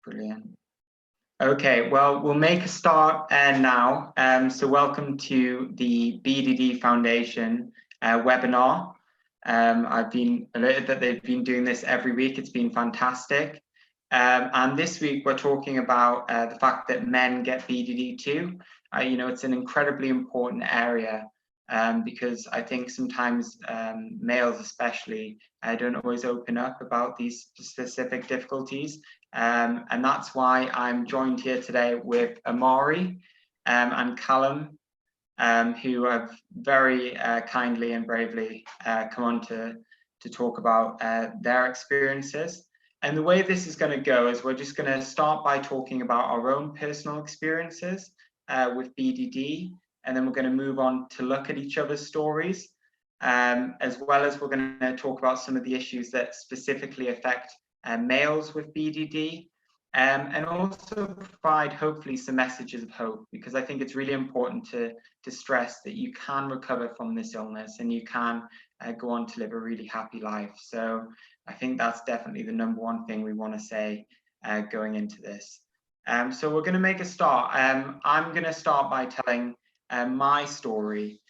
Brilliant. Okay, well, we'll make a start now. So welcome to the BDD Foundation webinar. I've been alerted that they've been doing this every week. It's been fantastic. And this week we're talking about the fact that men get BDD too. It's an incredibly important area because I think sometimes males especially don't always open up about these specific difficulties. And that's why I'm joined here today with Amari and Callum, who have very kindly and bravely come on to talk about their experiences. And the way this is going to go is we're just going to start by talking about our own personal experiences with BDD, and then we're going to move on to look at each other's stories, as well as we're going to talk about some of the issues that specifically affect males with BDD, and also provide hopefully some messages of hope, because I think it's really important to stress that you can recover from this illness and you can go on to live a really happy life. So I think that's definitely the number one thing we want to say going into this. So we're going to make a start. I'm going to start by telling my story,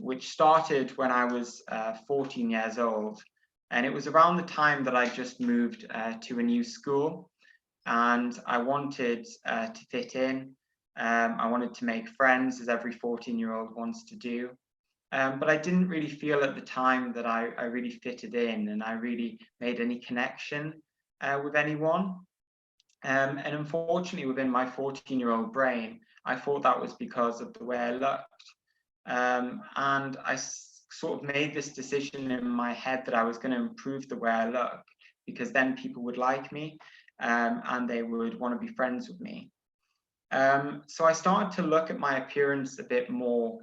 which started when I was 14 years old. And it was around the time that I just moved to a new school, and I wanted to fit in. I wanted to make friends, as every 14-year-old wants to do. But I didn't really feel at the time that I really fitted in and I really made any connection with anyone. And unfortunately, within my 14-year-old brain, I thought that was because of the way I looked. And I sort of made this decision in my head that I was going to improve the way I look, because then people would like me and they would want to be friends with me. So I started to look at my appearance a bit more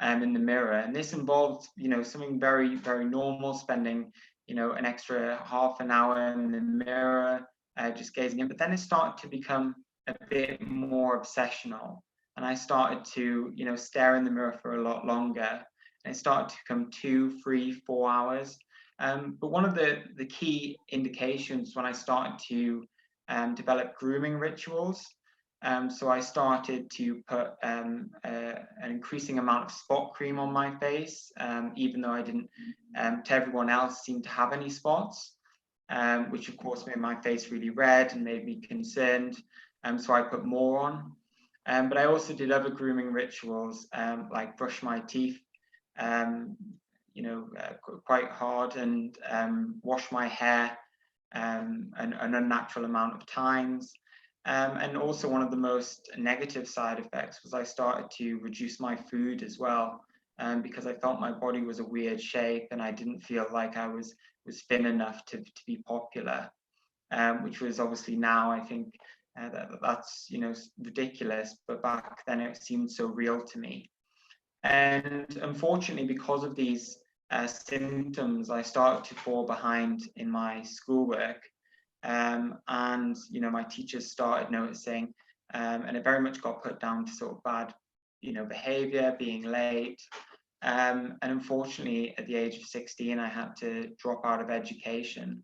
in the mirror, and this involved, something very, very normal, spending, an extra half an hour in the mirror, just gazing in. But then it started to become a bit more obsessional, and I started to, stare in the mirror for a lot longer, and it started to become 2, 3, 4 hours. But one of the key indications when I started to develop grooming rituals. So I started to put an increasing amount of spot cream on my face, even though I didn't, to everyone else, seem to have any spots, which of course made my face really red and made me concerned. So I put more on. But I also did other grooming rituals, like brush my teeth, quite hard, and wash my hair an unnatural amount of times. And also one of the most negative side effects was I started to reduce my food as well, because I felt my body was a weird shape and I didn't feel like I was thin enough to be popular, which was obviously now I think that's ridiculous, but back then it seemed so real to me. And unfortunately, because of these symptoms, I started to fall behind in my schoolwork. And my teachers started noticing, and it very much got put down to sort of bad behavior, being late, and unfortunately at the age of 16 I had to drop out of education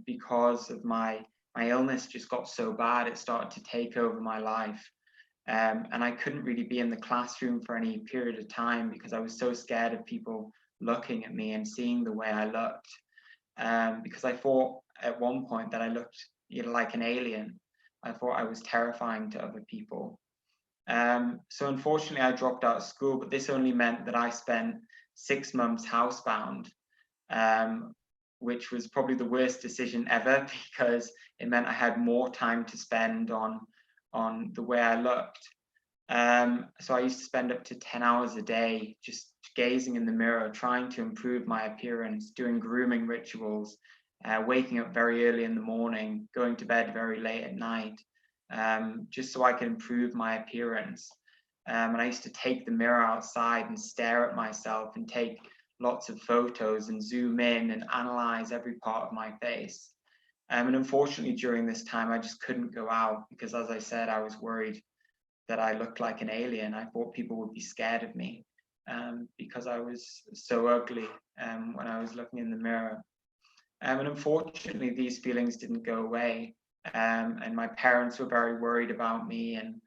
because of my illness just got so bad. It started to take over my life, and I couldn't really be in the classroom for any period of time because I was so scared of people looking at me and seeing the way I looked, because I thought at one point that I looked like an alien. I thought I was terrifying to other people. So unfortunately I dropped out of school, but this only meant that I spent 6 months housebound, which was probably the worst decision ever, because it meant I had more time to spend on the way I looked. So I used to spend up to 10 hours a day just gazing in the mirror, trying to improve my appearance, doing grooming rituals, waking up very early in the morning, going to bed very late at night, just so I could improve my appearance. And I used to take the mirror outside and stare at myself and take lots of photos and zoom in and analyze every part of my face. And unfortunately, during this time, I just couldn't go out because, as I said, I was worried that I looked like an alien. I thought people would be scared of me because I was so ugly when I was looking in the mirror. And unfortunately, these feelings didn't go away. and my parents were very worried about me. And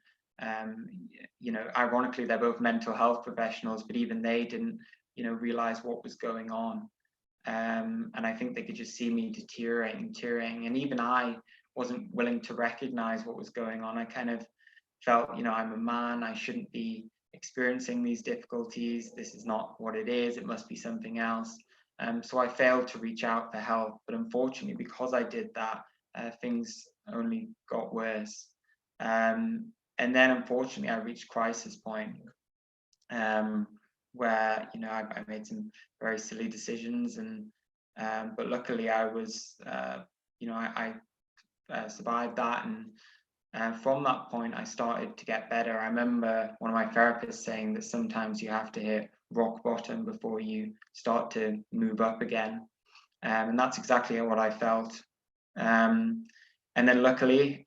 ironically, they're both mental health professionals, but even they didn't, realize what was going on. And I think they could just see me deteriorating. And even I wasn't willing to recognize what was going on. I kind of felt, I'm a man, I shouldn't be experiencing these difficulties. This is not what it is. It must be something else. So I failed to reach out for help. But unfortunately, because I did that, things only got worse. And then unfortunately, I reached crisis point, where I made some very silly decisions, and but luckily I was I survived that, and from that point I started to get better. I remember one of my therapists saying that sometimes you have to hit rock bottom before you start to move up again, and that's exactly what I felt. And then luckily,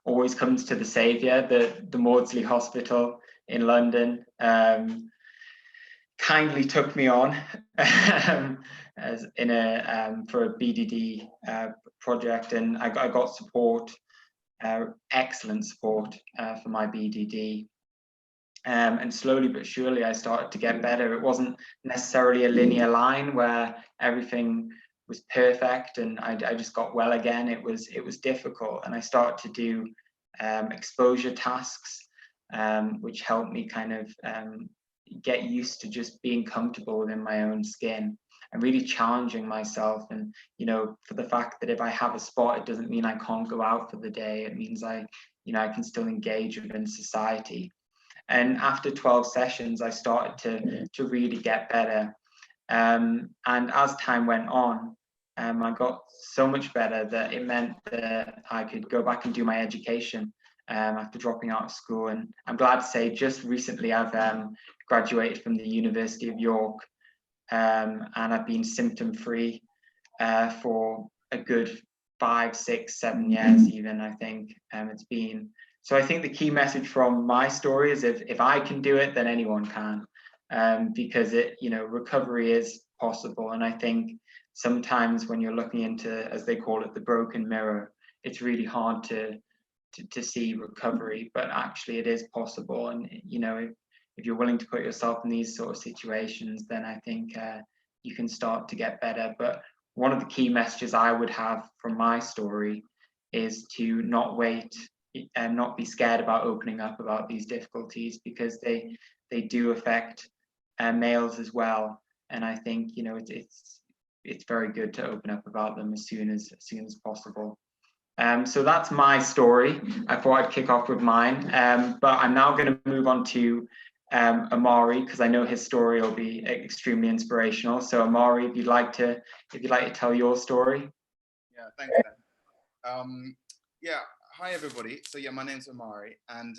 always comes to the saviour, the Maudsley Hospital in London, kindly took me on as in for a BDD project, and I got support, excellent support for my BDD. And slowly but surely I started to get better. It wasn't necessarily a linear line where everything was perfect and I just got well again. It was difficult, and I started to do exposure tasks, which helped me kind of get used to just being comfortable within my own skin and really challenging myself. And for the fact that if I have a spot, it doesn't mean I can't go out for the day. It means I can still engage within society. And after 12 sessions, I started to really get better. And as time went on, I got so much better that it meant that I could go back and do my education after dropping out of school. And I'm glad to say just recently I've graduated from the University of York, and I've been symptom-free for a good 5, 6, 7 years even, I think. It's been. So I think the key message from my story is if I can do it, then anyone can, because recovery is possible. And I think sometimes when you're looking into, as they call it, the broken mirror, it's really hard to see recovery, but actually it is possible. And if you're willing to put yourself in these sort of situations, then I think you can start to get better. But one of the key messages I would have from my story is to not wait and not be scared about opening up about these difficulties, because they do affect males as well. And I think it's very good to open up about them as soon as possible. So that's my story. I thought I'd kick off with mine, but I'm now going to move on to Amari, because I know his story will be extremely inspirational. So Amari, if you'd like to tell your story. Yeah, thanks, Dan. Yeah, hi everybody. So yeah, my name's Omari, and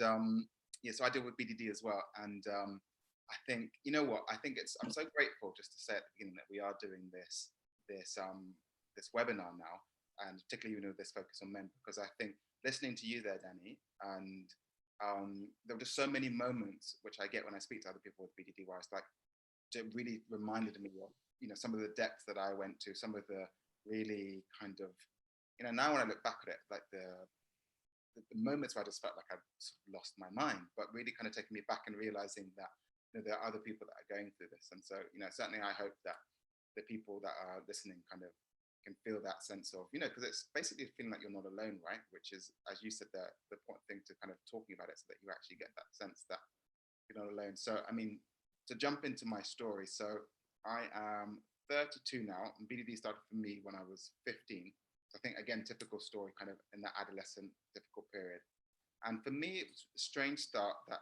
yeah, so I deal with BDD as well. And I think I think I'm so grateful, just to say at the beginning, that we are doing this webinar now, and particularly this focus on men, because I think listening to you there, Danny, and there were just so many moments which I get when I speak to other people with BDD, where it's like, it really reminded me of some of the depths that I went to, some of the really kind of now when I look back at it, like the moments where I just felt like I'd sort of lost my mind, but really kind of taking me back and realizing that there are other people that are going through this. And so certainly I hope that the people that are listening kind of can feel that sense of because it's basically feeling like you're not alone, right? Which is, as you said, the important thing to kind of talking about it, so that you actually get that sense that you're not alone. So I mean, to jump into my story, so I am 32 now, and BDD started for me when I was 15. So I think, again, typical story, kind of in that adolescent difficult period. And for me, it was a strange start that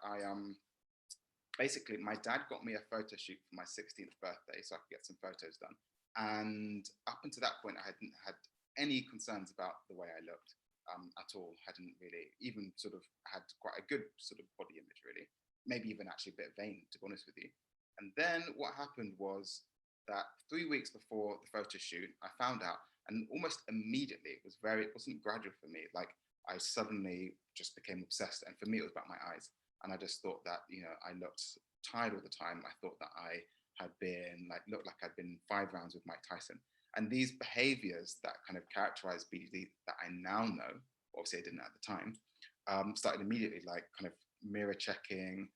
basically my dad got me a photo shoot for my 16th birthday so I could get some photos done. And up until that point, I hadn't had any concerns about the way I looked at all. Hadn't really even sort of had quite a good sort of body image, really. Maybe even actually a bit vain, to be honest with you. And then what happened was that 3 weeks before the photo shoot, I found out, and almost immediately, it wasn't gradual for me. Like, I suddenly just became obsessed. And for me, it was about my eyes. And I just thought that, I looked tired all the time. I thought that I had been like, looked like I'd been 5 rounds with Mike Tyson. And these behaviors that kind of characterize BDD that I now know, obviously I didn't at the time, started immediately, like kind of mirror checking,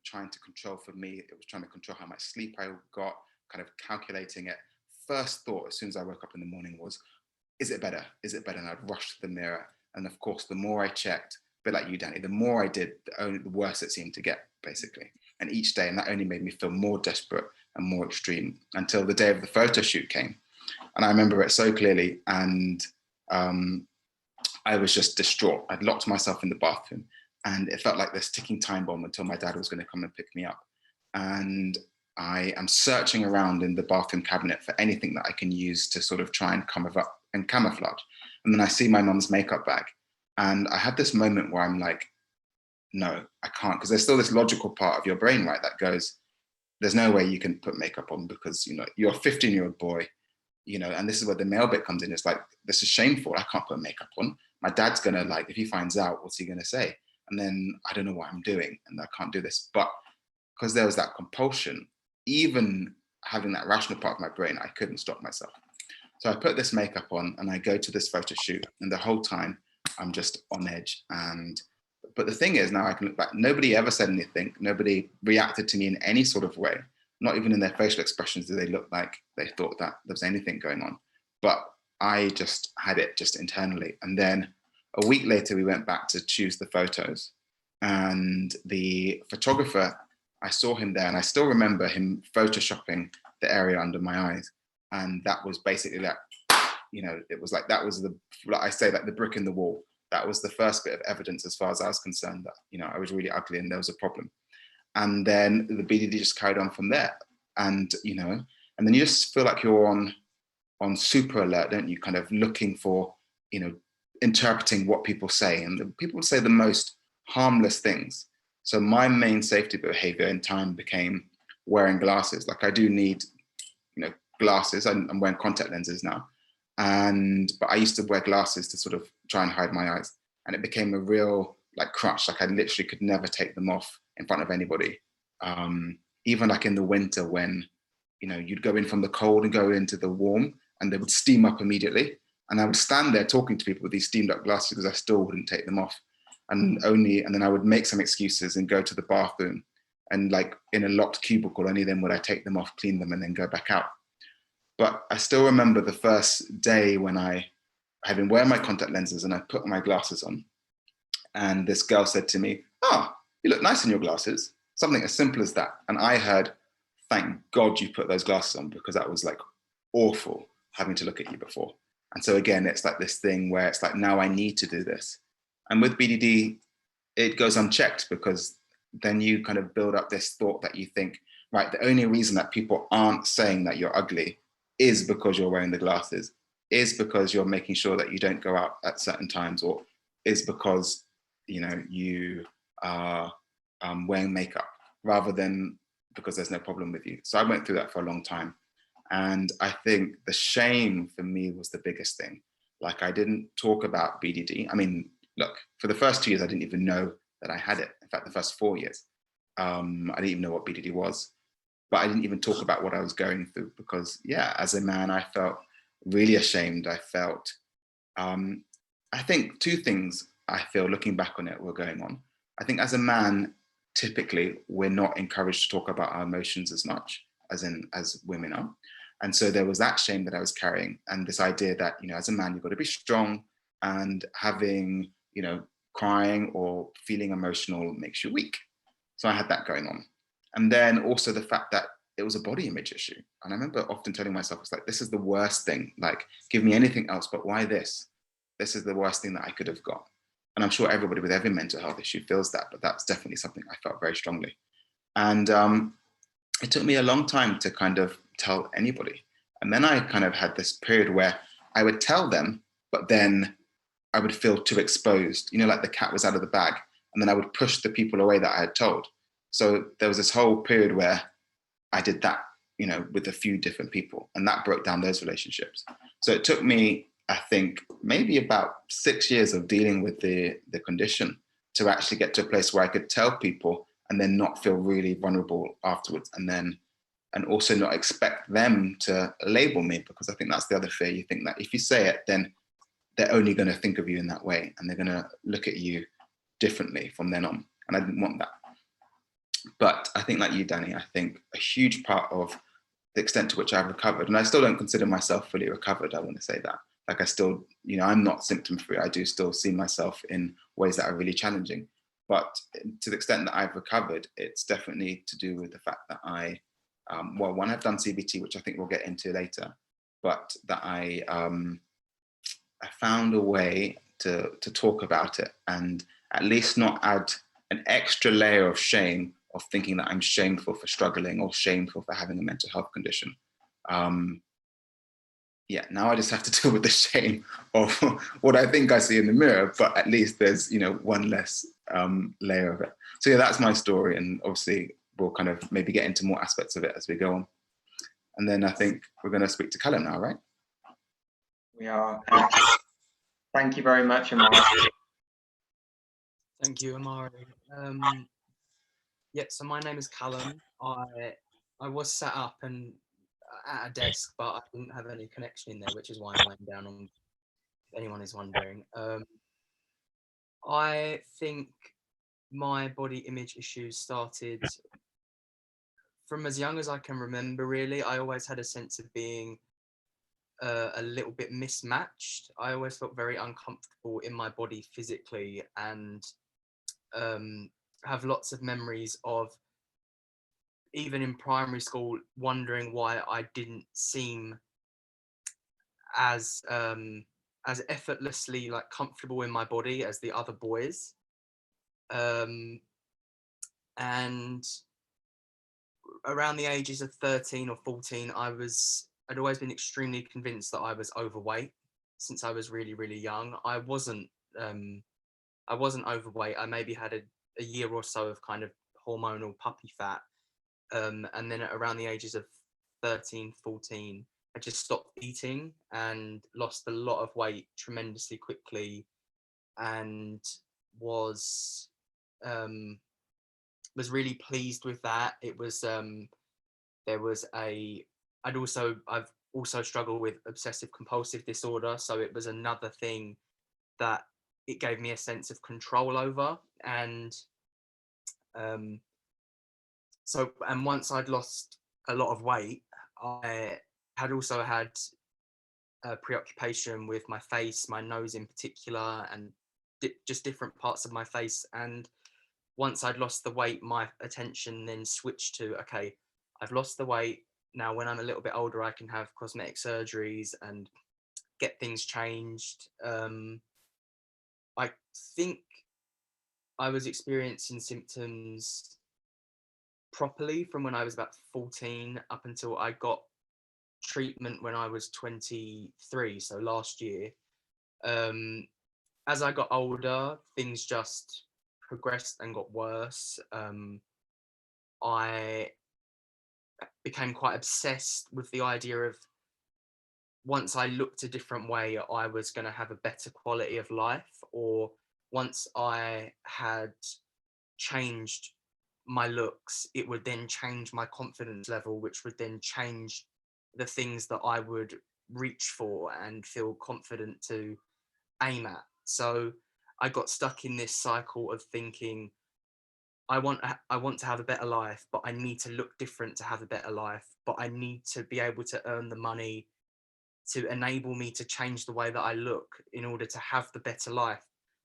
trying to control. For me, it was trying to control how much sleep I got, kind of calculating it. First thought as soon as I woke up in the morning was, is it better? Is it better? And I'd rush to the mirror. And of course, the more I checked, a bit like you, Danny, the more I did, the worse it seemed to get, basically. And each day, and that only made me feel more desperate and more extreme until the day of the photo shoot came. And I remember it so clearly. And I was just distraught. I'd locked myself in the bathroom, and it felt like this ticking time bomb until my dad was going to come and pick me up. And I am searching around in the bathroom cabinet for anything that I can use to sort of try and camouflage. And then I see my mum's makeup bag. And I had this moment where I'm like, no, I can't, because there's still this logical part of your brain, right, that goes, there's no way you can put makeup on because, you're a 15-year-old boy, and this is where the male bit comes in. It's like, this is shameful. I can't put makeup on. My dad's gonna, like, if he finds out, what's he gonna say? And then I don't know what I'm doing and I can't do this. But because there was that compulsion, even having that rational part of my brain, I couldn't stop myself. So I put this makeup on and I go to this photo shoot, and the whole time I'm just on edge. But the thing is, now I can look back, nobody ever said anything. Nobody reacted to me in any sort of way. Not even in their facial expressions did they look like they thought that there was anything going on. But I just had it just internally. And then a week later, we went back to choose the photos. And the photographer, I saw him there, and I still remember him photoshopping the area under my eyes. And that was basically that, it was like, that was like I say, like the brick in the wall. That was the first bit of evidence as far as I was concerned that, I was really ugly and there was a problem. And then the BDD just carried on from there. And, and then you just feel like you're on super alert, don't you? Kind of looking for, interpreting what people say. And people say the most harmless things. So my main safety behavior in time became wearing glasses. Like I do need, glasses. I'm wearing contact lenses now. But I used to wear glasses to sort of try and hide my eyes. And it became a real like crutch. Like I literally could never take them off in front of anybody. Even like in the winter when, you'd go in from the cold and go into the warm, and they would steam up immediately. And I would stand there talking to people with these steamed up glasses because I still wouldn't take them off. And then I would make some excuses and go to the bathroom, and like in a locked cubicle, only then would I take them off, clean them, and then go back out. But I still remember the first day when I had been wearing my contact lenses and I put my glasses on. And this girl said to me, "Oh, you look nice in your glasses." Something as simple as that. And I heard, "Thank God you put those glasses on," because that was like awful having to look at you before. And so again, it's like this thing where it's like, now I need to do this. And with BDD, it goes unchecked because then you kind of build up this thought that you think, right, the only reason that people aren't saying that you're ugly is because you're wearing the glasses, is because you're making sure that you don't go out at certain times, or is because, you are wearing makeup, rather than because there's no problem with you. So I went through that for a long time. And I think the shame for me was the biggest thing. Like I didn't talk about BDD. I mean, look, for the first 2 years, I didn't even know that I had it. In fact, the first 4 years, I didn't even know what BDD was. But I didn't even talk about what I was going through because, yeah, as a man, I felt really ashamed. I felt, I think 2 things I feel looking back on it were going on. I think as a man, typically, we're not encouraged to talk about our emotions as much as women are. And so there was that shame that I was carrying, and this idea that, as a man, you've got to be strong, and having, crying or feeling emotional makes you weak. So I had that going on. And then also the fact that it was a body image issue. And I remember often telling myself, it's like, this is the worst thing. Like, give me anything else, but why this? This is the worst thing that I could have got. And I'm sure everybody with every mental health issue feels that, but that's definitely something I felt very strongly. And it took me a long time to kind of tell anybody. And then I kind of had this period where I would tell them, but then I would feel too exposed, like the cat was out of the bag. And then I would push the people away that I had told. So there was this whole period where I did that, with a few different people, and that broke down those relationships. So it took me, I think, maybe about 6 years of dealing with the condition to actually get to a place where I could tell people and then not feel really vulnerable afterwards, and also not expect them to label me, because I think that's the other fear. You think that if you say it, then they're only going to think of you in that way, and they're going to look at you differently from then on. And I didn't want that. But I think, like you, Danny, I think a huge part of the extent to which I've recovered, and I still don't consider myself fully recovered, I want to say that. Like, I still, I'm not symptom free. I do still see myself in ways that are really challenging. But to the extent that I've recovered, it's definitely to do with the fact that well, one, I've done CBT, which I think we'll get into later, but that I found a way to talk about it, and at least not add an extra layer of shame, of thinking that I'm shameful for struggling or shameful for having a mental health condition. Yeah, now I just have to deal with the shame of what I think I see in the mirror, but at least there's, one less layer of it. So yeah, that's my story. And obviously we'll kind of maybe get into more aspects of it as we go on. And then I think we're going to speak to Callum now, right? We are. Thank you very much, Amari. Thank you, Amari. Yeah, so my name is Callum. I was sat up and at a desk, but I didn't have any connection in there, which is why I'm laying down on, if anyone is wondering. I think my body image issues started from as young as I can remember, really. I always had a sense of being a little bit mismatched. I always felt very uncomfortable in my body physically, and have lots of memories of, even in primary school, wondering why I didn't seem as effortlessly comfortable in my body as the other boys. And around the ages of 13 or 14, I'd always been extremely convinced that I was overweight since I was really, really young. I wasn't overweight. I maybe had a year or so of kind of hormonal puppy fat. And then at around the ages of 13, 14, I just stopped eating and lost a lot of weight tremendously quickly, and was really pleased with that. It was I've also struggled with obsessive compulsive disorder, so it was another thing that it gave me a sense of control over. And once I'd lost a lot of weight, I had also had a preoccupation with my face, my nose in particular, and just different parts of my face. And once I'd lost the weight, my attention then switched to, okay, I've lost the weight. Now, when I'm a little bit older, I can have cosmetic surgeries and get things changed. I think I was experiencing symptoms properly from when I was about 14 up until I got treatment when I was 23, so last year. As I got older, things just progressed and got worse. I became quite obsessed with the idea of, once I looked a different way, I was going to have a better quality of life, or once I had changed my looks, it would then change my confidence level, which would then change the things that I would reach for and feel confident to aim at. So I got stuck in this cycle of thinking, I want to have a better life, but I need to look different to have a better life, but I need to be able to earn the money to enable me to change the way that I look in order to have the better life.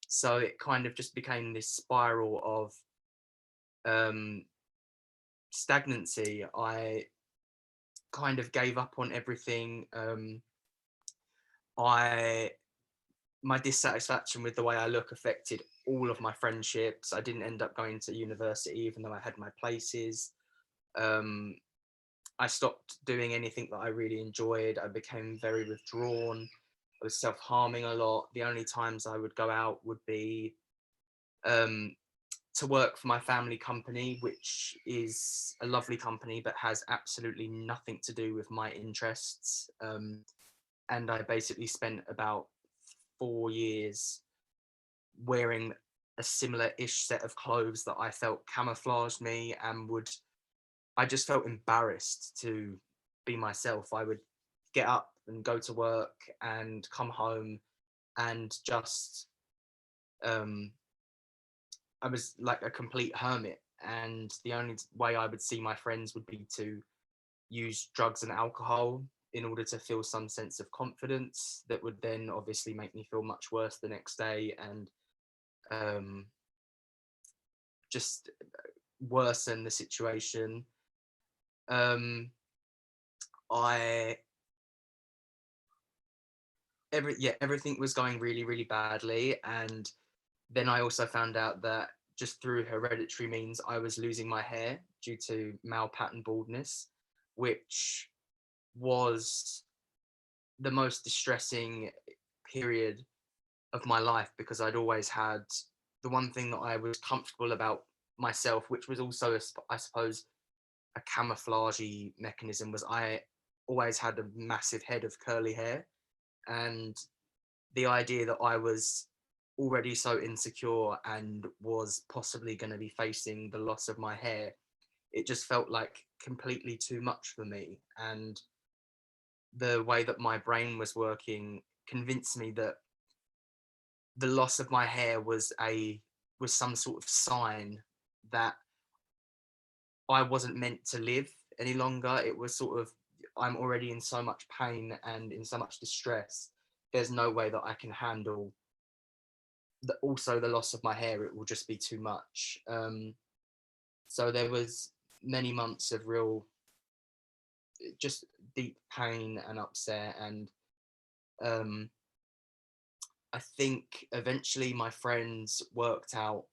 So it kind of just became this spiral of stagnancy. I kind of gave up on everything. My dissatisfaction with the way I look affected all of my friendships. I didn't end up going to university, even though I had my places. I stopped doing anything that I really enjoyed. I became very withdrawn. I was self-harming a lot. The only times I would go out would be to work for my family company, which is a lovely company, but has absolutely nothing to do with my interests. And I basically spent about 4 years wearing a similar-ish set of clothes that I felt camouflaged me and I just felt embarrassed to be myself. I would get up and go to work and come home and just, I was like a complete hermit. And the only way I would see my friends would be to use drugs and alcohol in order to feel some sense of confidence that would then obviously make me feel much worse the next day, and just worsen the situation. I everything was going really, really badly, and then I also found out that just through hereditary means I was losing my hair due to male pattern baldness, which was the most distressing period of my life, because I'd always had the one thing that I was comfortable about myself, which was also, I suppose, a camouflagey mechanism, was I always had a massive head of curly hair. And the idea that I was already so insecure and was possibly going to be facing the loss of my hair, it just felt like completely too much for me. And the way that my brain was working convinced me that the loss of my hair was some sort of sign that I wasn't meant to live any longer. It was sort of, I'm already in so much pain and in so much distress. There's no way that I can handle also the loss of my hair. It will just be too much. So there was many months of real, just deep pain and upset. And I think eventually my friends worked out,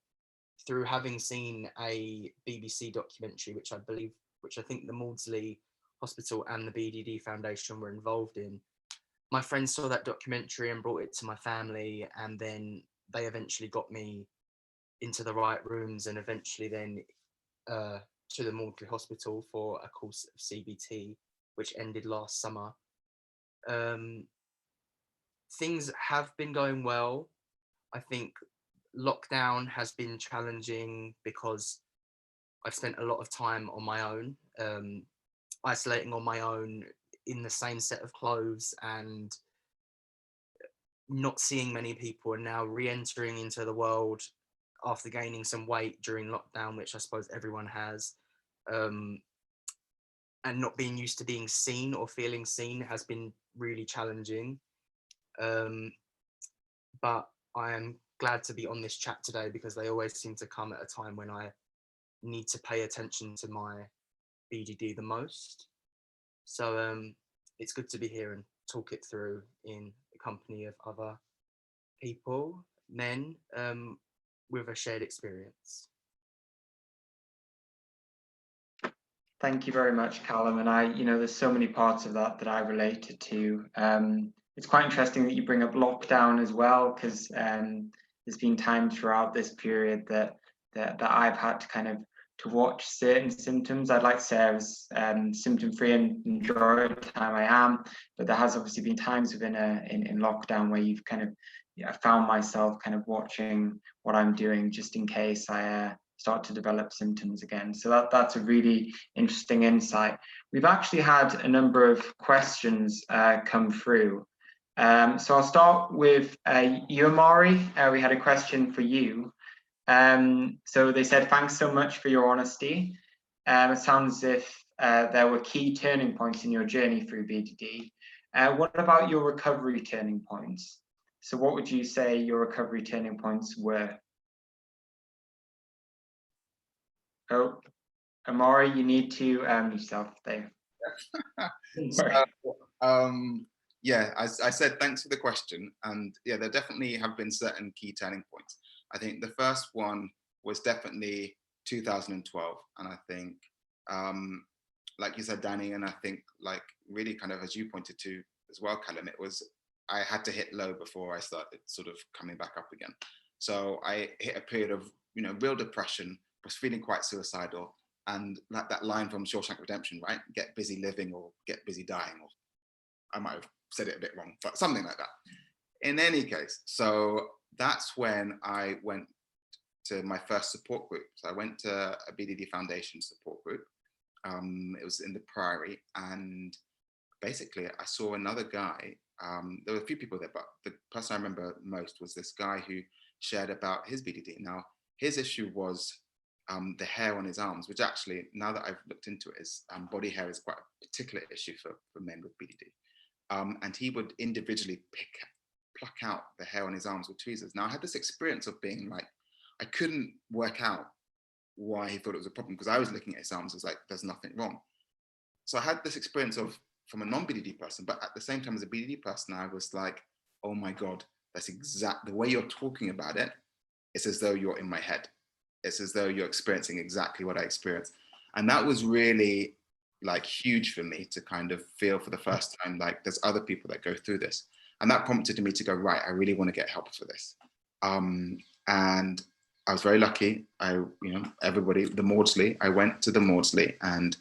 through having seen a BBC documentary, which I think the Maudsley Hospital and the BDD Foundation were involved in. My friends saw that documentary and brought it to my family, and then they eventually got me into the right rooms, and eventually then to the Maudsley Hospital for a course of CBT, which ended last summer. Things have been going well. I think lockdown has been challenging because I've spent a lot of time on my own, isolating on my own in the same set of clothes and not seeing many people, and now re-entering into the world after gaining some weight during lockdown, which I suppose everyone has, and not being used to being seen or feeling seen has been really challenging. But I am glad to be on this chat today, because they always seem to come at a time when I need to pay attention to my BDD the most. So it's good to be here and talk it through in the company of other people, men, with a shared experience. Thank you very much, Callum. And there's so many parts of that I related to. It's quite interesting that you bring up lockdown as well, because there's been times throughout this period that I've had to kind of watch certain symptoms. I'd like to say I was symptom-free and enjoy the time I am, but there has obviously been times within in lockdown where you've kind of found myself kind of watching what I'm doing just in case I start to develop symptoms again. So that's a really interesting insight. We've actually had a number of questions come through. So I'll start with you, Amari. We had a question for you. So they said, thanks so much for your honesty. It sounds as if there were key turning points in your journey through BDD. What about your recovery turning points? So what would you say your recovery turning points were? Oh, Amari, you need to yourself there. Yeah, as I said, thanks for the question. And yeah, there definitely have been certain key turning points. I think the first one was definitely 2012. And I think, like you said, Danny, and I think like really kind of as you pointed to as well, Callum, I had to hit low before I started sort of coming back up again. So I hit a period of, real depression, was feeling quite suicidal. And like that line from Shawshank Redemption, right? Get busy living or get busy dying, or I might have said it a bit wrong, but something like that. In any case, so that's when I went to my first support group. So I went to a BDD Foundation support group. It was in the Priory, and basically I saw another guy. There were a few people there, but the person I remember most was this guy who shared about his BDD. Now, his issue was the hair on his arms, which actually, now that I've looked into it, is body hair is quite a particular issue for men with BDD. And he would individually pluck out the hair on his arms with tweezers. Now, I had this experience of being like, I couldn't work out why he thought it was a problem, because I was looking at his arms, I was like, there's nothing wrong. So I had this experience of, from a non-BDD person, but at the same time as a BDD person, I was like, oh my God, that's the way you're talking about it. It's as though you're in my head. It's as though you're experiencing exactly what I experienced. And that was really like huge for me to kind of feel for the first time, like there's other people that go through this. And that prompted me to go, right, I really want to get help for this. And I was very lucky. Everybody, the Maudsley, I went to the Maudsley and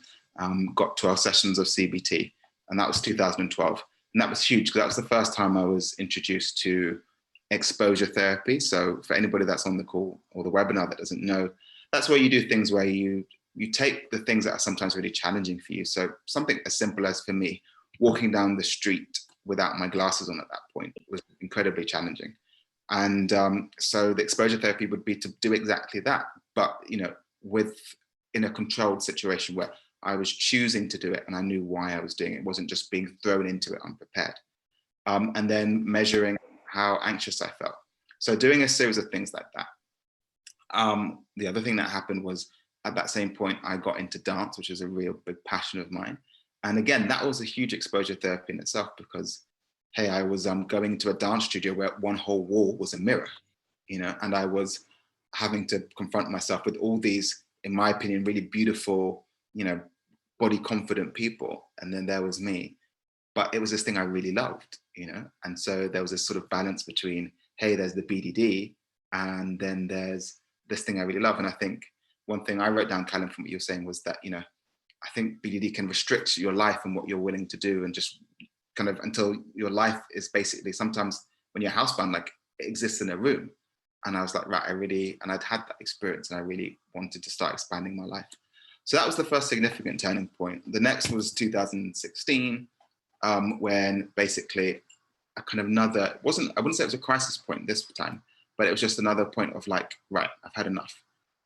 got 12 sessions of CBT. And that was 2012. And that was huge, because that was the first time I was introduced to exposure therapy. So for anybody that's on the call or the webinar that doesn't know, that's where you do things where you take the things that are sometimes really challenging for you. So something as simple as, for me, walking down the street without my glasses on at that point was incredibly challenging. And so the exposure therapy would be to do exactly that, but in a controlled situation where I was choosing to do it and I knew why I was doing it. It wasn't just being thrown into it unprepared. And then measuring how anxious I felt. So doing a series of things like that. The other thing that happened was, at that same point, I got into dance, which is a real big passion of mine. And again, that was a huge exposure therapy in itself, because, hey, I was going to a dance studio where one whole wall was a mirror, and I was having to confront myself with all these, in my opinion, really beautiful, body confident people. And then there was me. But it was this thing I really loved, and so there was this sort of balance between, hey, there's the BDD, and then there's this thing I really love. And I think one thing I wrote down, Callum, from what you were saying, was that, I think BDD can restrict your life and what you're willing to do, and just kind of until your life is basically, sometimes when you're housebound, like it exists in a room. And I was like, right, and I'd had that experience and I really wanted to start expanding my life. So that was the first significant turning point. The next was 2016, when basically a kind of I wouldn't say it was a crisis point this time, but it was just another point of like, right, I've had enough.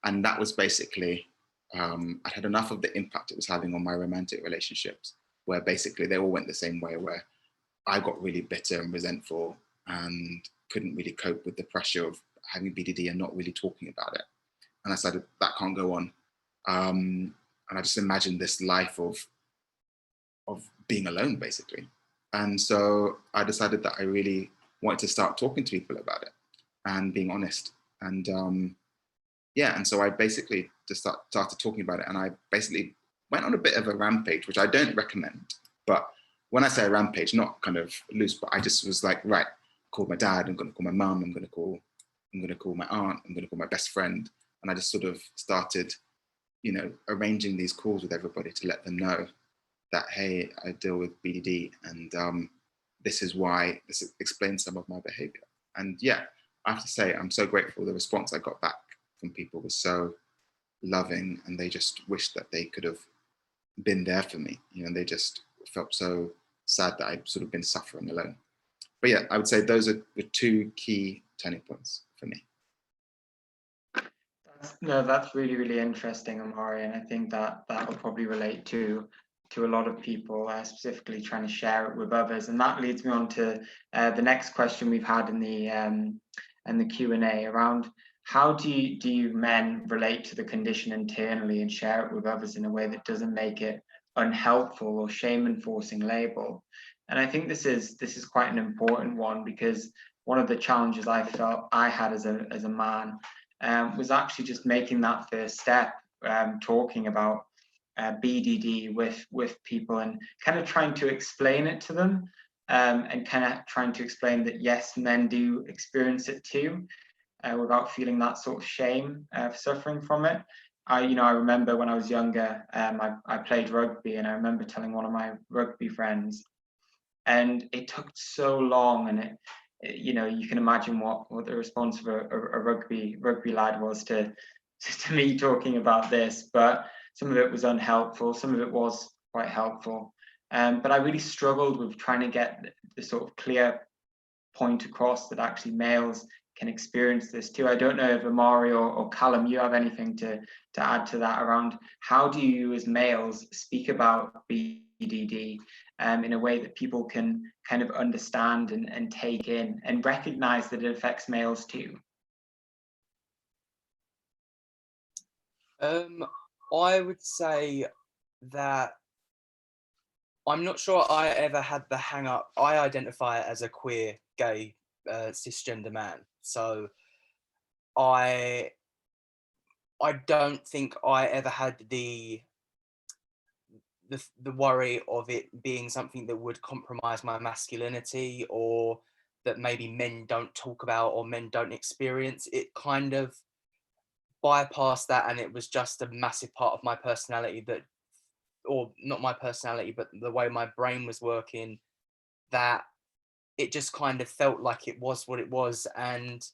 And that was basically, I'd had enough of the impact it was having on my romantic relationships, where basically they all went the same way, where I got really bitter and resentful and couldn't really cope with the pressure of having BDD and not really talking about it. And I decided that can't go on. And I just imagined this life of being alone, basically. And so I decided that I really wanted to start talking to people about it and being honest. And and so I basically just started talking about it, and I basically went on a bit of a rampage, which I don't recommend. But when I say a rampage, not kind of loose, but I just was like, right, called my dad, I'm going to call my mum, I'm going to call my aunt, I'm going to call my best friend. And I just sort of started, arranging these calls with everybody to let them know that, hey, I deal with BDD, and this is why, this explains some of my behavior. And yeah, I have to say, I'm so grateful. The response I got back from people was so loving, and they just wished that they could have been there for me. They just felt so sad that I'd sort of been suffering alone. But yeah, I would say those are the two key turning points for me. That's really, really interesting, Amari, and I think that will probably relate to a lot of people, specifically trying to share it with others. And that leads me on to the next question we've had in the Q&A around, how do you men relate to the condition internally and share it with others in a way that doesn't make it unhelpful or shame-enforcing label? And I think this is quite an important one, because one of the challenges I felt I had as a man was actually just making that first step, talking about BDD with people, and kind of trying to explain it to them, and kind of trying to explain that yes, men do experience it too, without feeling that sort of shame for suffering from it. I remember when I was younger, I played rugby, and I remember telling one of my rugby friends, and it took so long, and you know, you can imagine what the response of a rugby lad was to me talking about this. But some of it was unhelpful, some of it was quite helpful. But I really struggled with trying to get the sort of clear point across that actually males can experience this too. I don't know if Amari or Callum, you have anything to add to that around how do you as males speak about BDD in a way that people can kind of understand and take in and recognize that it affects males too? I would say that I'm not sure I ever had the hang up. I identify as a queer, gay, cisgender man. So I don't think I ever had the worry of it being something that would compromise my masculinity, or that maybe men don't talk about or men don't experience. It kind of bypassed that, and it was just a massive part of my personality that, or not my personality, but the way my brain was working, that it just kind of felt like it was what it was. And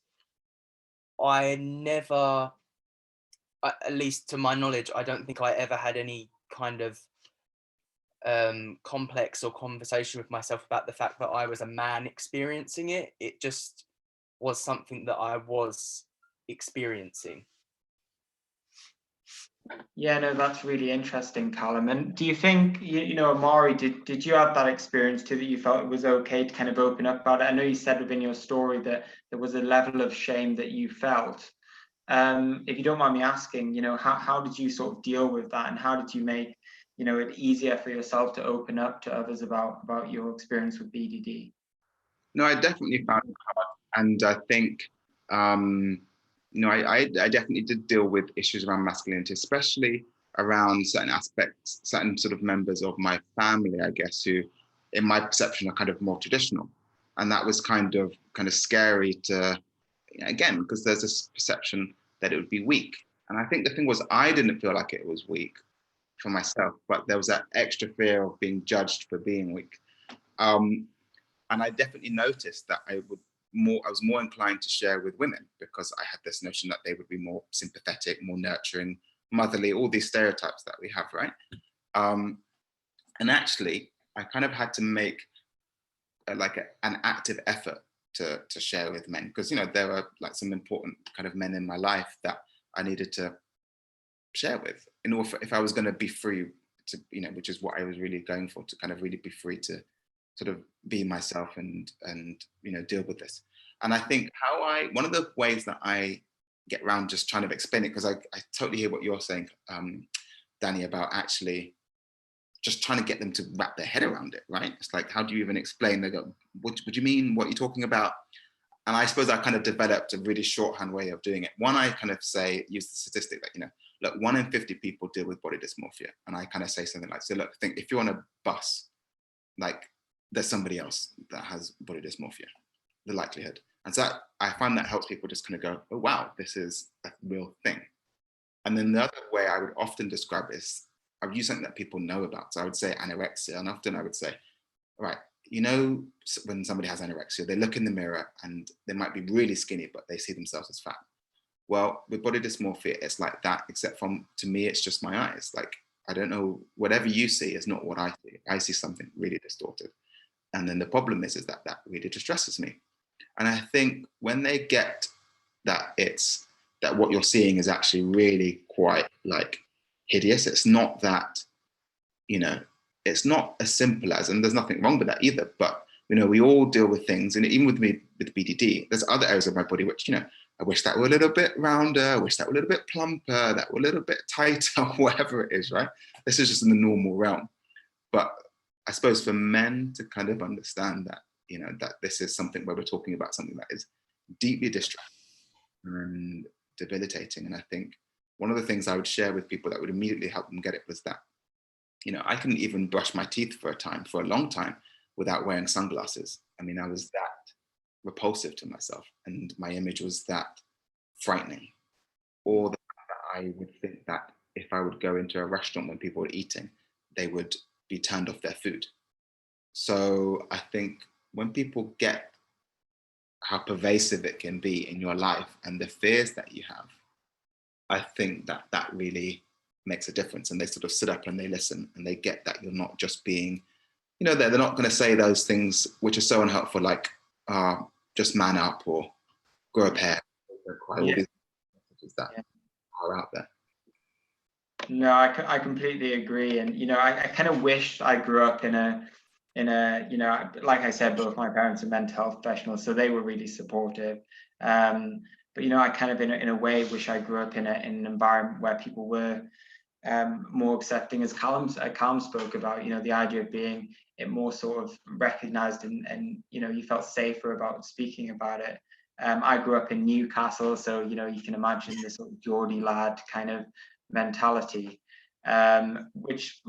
I never, at least to my knowledge, I don't think I ever had any kind of complex or conversation with myself about the fact that I was a man experiencing it. It just was something that I was experiencing. Yeah, no, that's really interesting, Callum. And do you think, you know, Amari, did you have that experience too, that you felt it was okay to kind of open up about it? I know you said within your story that there was a level of shame that you felt. If you don't mind me asking, you know, how did you sort of deal with that, and how did you make, you know, it easier for yourself to open up to others about your experience with BDD? No, I definitely found it hard, and I think you know, I definitely did deal with issues around masculinity, especially around certain aspects, certain sort of members of my family, I guess, who, in my perception, are kind of more traditional, and that was kind of scary to, again, because there's this perception that it would be weak, and I think the thing was I didn't feel like it was weak for myself, but there was that extra fear of being judged for being weak. And I definitely noticed that I was more inclined to share with women, because I had this notion that they would be more sympathetic, more nurturing, motherly, all these stereotypes that we have, right? And actually, I kind of had to make an active effort to share with men, because, you know, there were like some important kind of men in my life that I needed to share with in order for, if I was going to be free to, you know, which is what I was really going for, to kind of really be free to sort of be myself and you know, deal with this. And I think one of the ways that I get around just trying to explain it, because I totally hear what you're saying, Danny, about actually just trying to get them to wrap their head around it, right? It's like, how do you even explain? They go, what do you mean? What are you talking about? And I suppose I kind of developed a really shorthand way of doing it. One, I kind of use the statistic that, you know, look, 1 in 50 people deal with body dysmorphia. And I kind of say something like, so look, think if you're on a bus, like, there's somebody else that has body dysmorphia, the likelihood. And so I find that helps people just kind of go, oh, wow, this is a real thing. And then the other way I would often describe it is, I would use something that people know about. So I would say anorexia, and often I would say, right, you know, when somebody has anorexia, they look in the mirror and they might be really skinny, but they see themselves as fat. Well, with body dysmorphia, it's like that, except to me, it's just my eyes. Like, I don't know, whatever you see is not what I see. I see something really distorted. And then the problem is that really distresses me. And I think when they get that that what you're seeing is actually really quite like hideous, it's not that, you know, it's not as simple as, and there's nothing wrong with that either, but, you know, we all deal with things, and even with me with BDD, there's other areas of my body which, you know, I wish that were a little bit rounder, I wish that were a little bit plumper, that were a little bit tighter, whatever it is, right? This is just in the normal realm. But I suppose for men to kind of understand that, you know, that this is something where we're talking about something that is deeply distressing and debilitating. And I think one of the things I would share with people that would immediately help them get it was that, you know, I couldn't even brush my teeth for a long time, without wearing sunglasses. I mean, I was that repulsive to myself, and my image was that frightening. Or the fact that I would think that if I would go into a restaurant when people were eating, they would be turned off their food. So I think when people get how pervasive it can be in your life and the fears that you have, I think that that really makes a difference. And they sort of sit up and they listen and they get that you're not just being, you know, they're not going to say those things which are so unhelpful, like just man up or grow a pair. Quite all these messages that are out there. No, I completely agree. And, you know, I kind of wish I grew up in a, you know, like I said, both my parents are mental health professionals, so they were really supportive. But, you know, I kind of in a way wish I grew up in an environment where people were more accepting, as Callum spoke about, you know, the idea of being it more sort of recognized and you know, you felt safer about speaking about it. I grew up in Newcastle, so, you know, you can imagine this sort of Geordie lad kind of mentality, which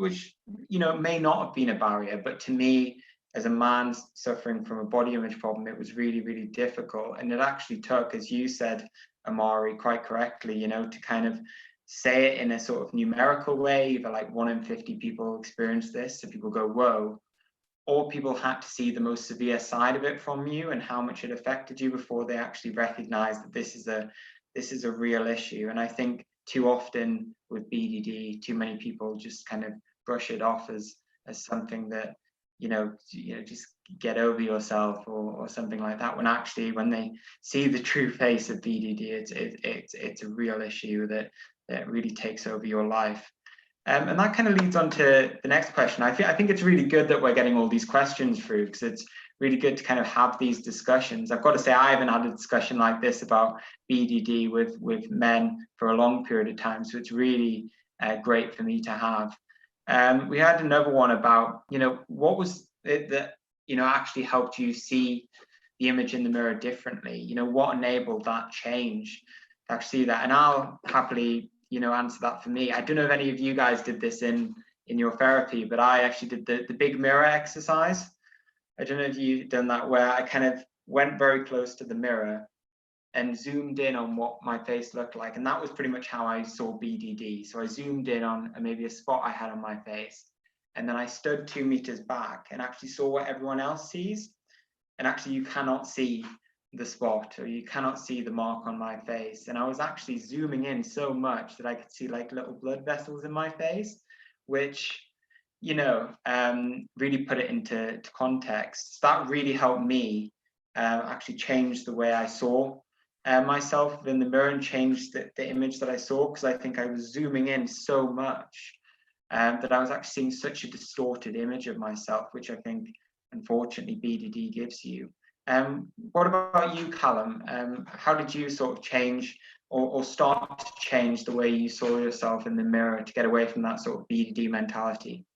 you know, may not have been a barrier, but to me, as a man suffering from a body image problem, it was really, really difficult. And it actually took, as you said, Amari, quite correctly, you know, to kind of say it in a sort of numerical way, either like 1 in 50 people experience this, so people go, whoa, or people had to see the most severe side of it from you and how much it affected you before they actually recognize that this is a real issue. And I think too often with BDD, too many people just kind of brush it off as something that, you know, just get over yourself or something like that, when actually when they see the true face of BDD, it's a real issue that really takes over your life. And that kind of leads on to the next question. I think it's really good that we're getting all these questions through, because it's really good to kind of have these discussions. I've got to say, I haven't had a discussion like this about BDD with men for a long period of time, so it's really great for me to have. We had another one about, you know, what was it that, you know, actually helped you see the image in the mirror differently? You know, what enabled that change to actually see that? And I'll happily, you know, answer that for me. I don't know if any of you guys did this in your therapy, but I actually did the big mirror exercise. I don't know if you've done that, where I kind of went very close to the mirror and zoomed in on what my face looked like. And that was pretty much how I saw BDD. So I zoomed in on maybe a spot I had on my face. And then I stood 2 meters back and actually saw what everyone else sees. And actually you cannot see the spot, or you cannot see the mark on my face. And I was actually zooming in so much that I could see like little blood vessels in my face, which, you know, really put it into context. So that really helped me actually change the way I saw myself in the mirror, and change the image that I saw, because I think I was zooming in so much that I was actually seeing such a distorted image of myself, which I think unfortunately BDD gives you. What about you, Callum? How did you sort of change or start to change the way you saw yourself in the mirror to get away from that sort of BDD mentality?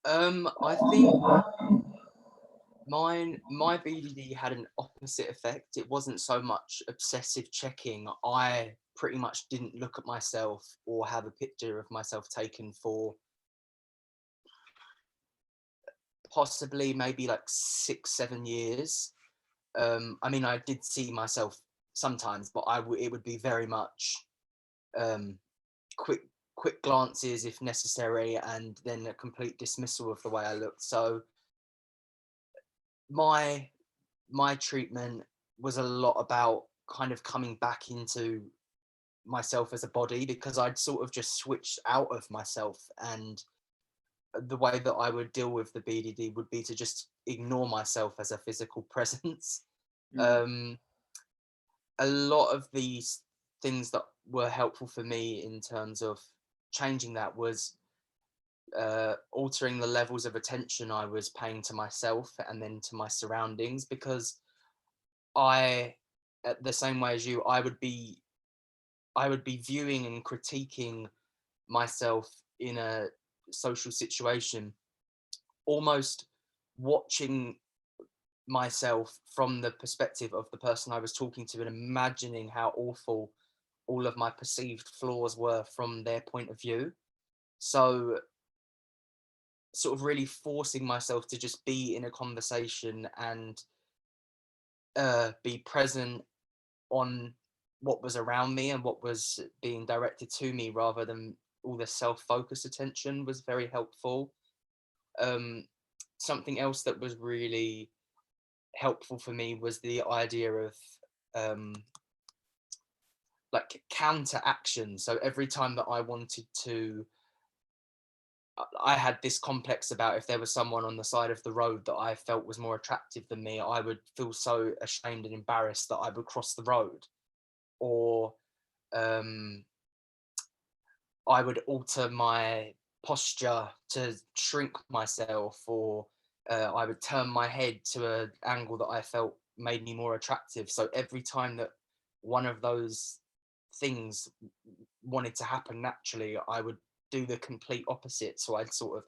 I think my BDD had an opposite effect. It wasn't so much obsessive checking. I pretty much didn't look at myself or have a picture of myself taken for possibly maybe like 6-7 years. I mean, I did see myself sometimes, but it would be very much quick glances if necessary, and then a complete dismissal of the way I looked. So my treatment was a lot about kind of coming back into myself as a body, because I'd sort of just switched out of myself, and the way that I would deal with the BDD would be to just ignore myself as a physical presence. A lot of these things that were helpful for me in terms of changing that was altering the levels of attention I was paying to myself and then to my surroundings, because the same way as you, I would be viewing and critiquing myself in a social situation, almost watching myself from the perspective of the person I was talking to, and imagining how awful all of my perceived flaws were from their point of view. So sort of really forcing myself to just be in a conversation and be present on what was around me and what was being directed to me, rather than all the self-focused attention, was very helpful. Something else that was really helpful for me was the idea of like counter action. So every time that I wanted to, I had this complex about if there was someone on the side of the road that I felt was more attractive than me, I would feel so ashamed and embarrassed that I would cross the road, or I would alter my posture to shrink myself, or I would turn my head to an angle that I felt made me more attractive. So every time that one of those things wanted to happen naturally, I would do the complete opposite. So I'd sort of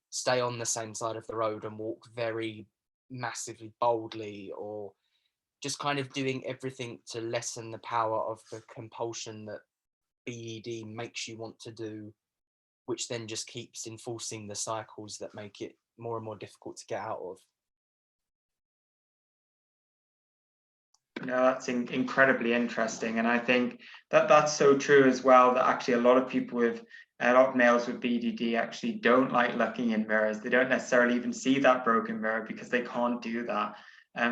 stay on the same side of the road and walk very massively boldly, or just kind of doing everything to lessen the power of the compulsion that BED makes you want to do, which then just keeps enforcing the cycles that make it more and more difficult to get out of. No, that's incredibly interesting, and I think that that's so true as well, that actually a lot of males with BDD actually don't like looking in mirrors. They don't necessarily even see that broken mirror because they can't do that.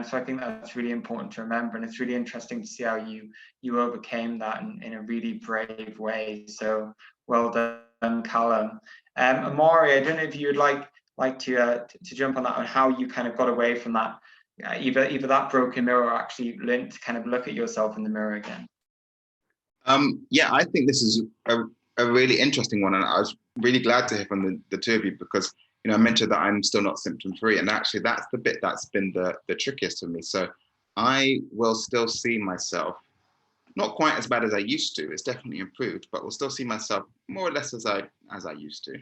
So I think that's really important to remember, and it's really interesting to see how you overcame that in a really brave way. So well done, Callum. Amari, I don't know if you would like to jump on that, on how you kind of got away from that. Either that broken mirror, or actually learn to kind of look at yourself in the mirror again. Yeah, I think this is a really interesting one, and I was really glad to hear from the two of you, because I mentioned that I'm still not symptom free, and actually that's the bit that's been the trickiest for me. So I will still see myself not quite as bad as I used to. It's definitely improved, but will still see myself more or less as I used to.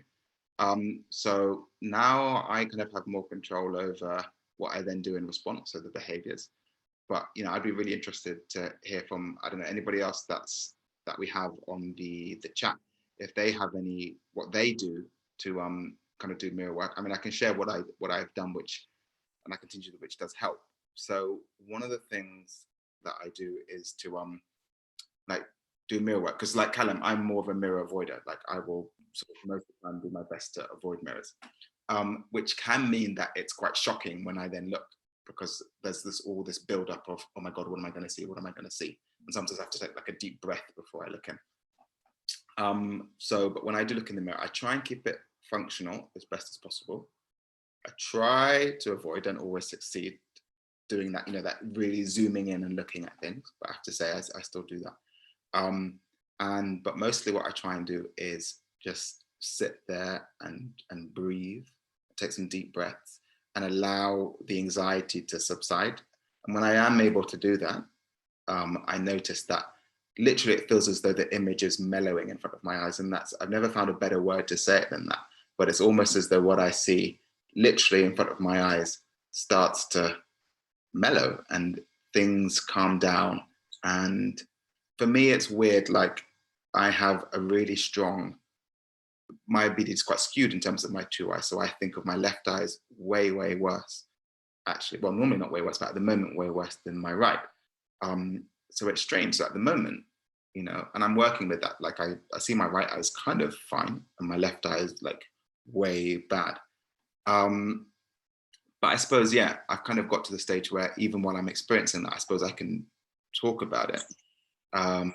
So now I kind of have more control over what I then do in response, so the behaviors. But I'd be really interested to hear from, I don't know, anybody else that we have on the chat, if they have what they do to kind of do mirror work. I mean, I can share what I've done, and I continue, which does help. So one of the things that I do is to like do mirror work, because like Callum, I'm more of a mirror avoider. Like I will sort of most of the time do my best to avoid mirrors, which can mean that it's quite shocking when I then look, because there's all this build up of, oh my God, what am I going to see? What am I going to see? And sometimes I have to take like a deep breath before I look in. But when I do look in the mirror, I try and keep it functional as best as possible. I try to avoid, don't always succeed, doing that, that really zooming in and looking at things. But I have to say, I still do that. But mostly what I try and do is just sit there and breathe, take some deep breaths, and allow the anxiety to subside. And when I am able to do that, I notice that literally it feels as though the image is mellowing in front of my eyes. And I've never found a better word to say it than that, but it's almost as though what I see literally in front of my eyes starts to mellow and things calm down. And for me, it's weird. Like I have a really strong, my BD is quite skewed in terms of my two eyes. So I think of my left eye as way, way worse. Actually, well, normally not way worse, but at the moment, way worse than my right. So it's strange. So at the moment, and I'm working with that. Like I see my right eye is kind of fine, and my left eye is like way bad. But I suppose, yeah, I've kind of got to the stage where even while I'm experiencing that, I suppose I can talk about it. I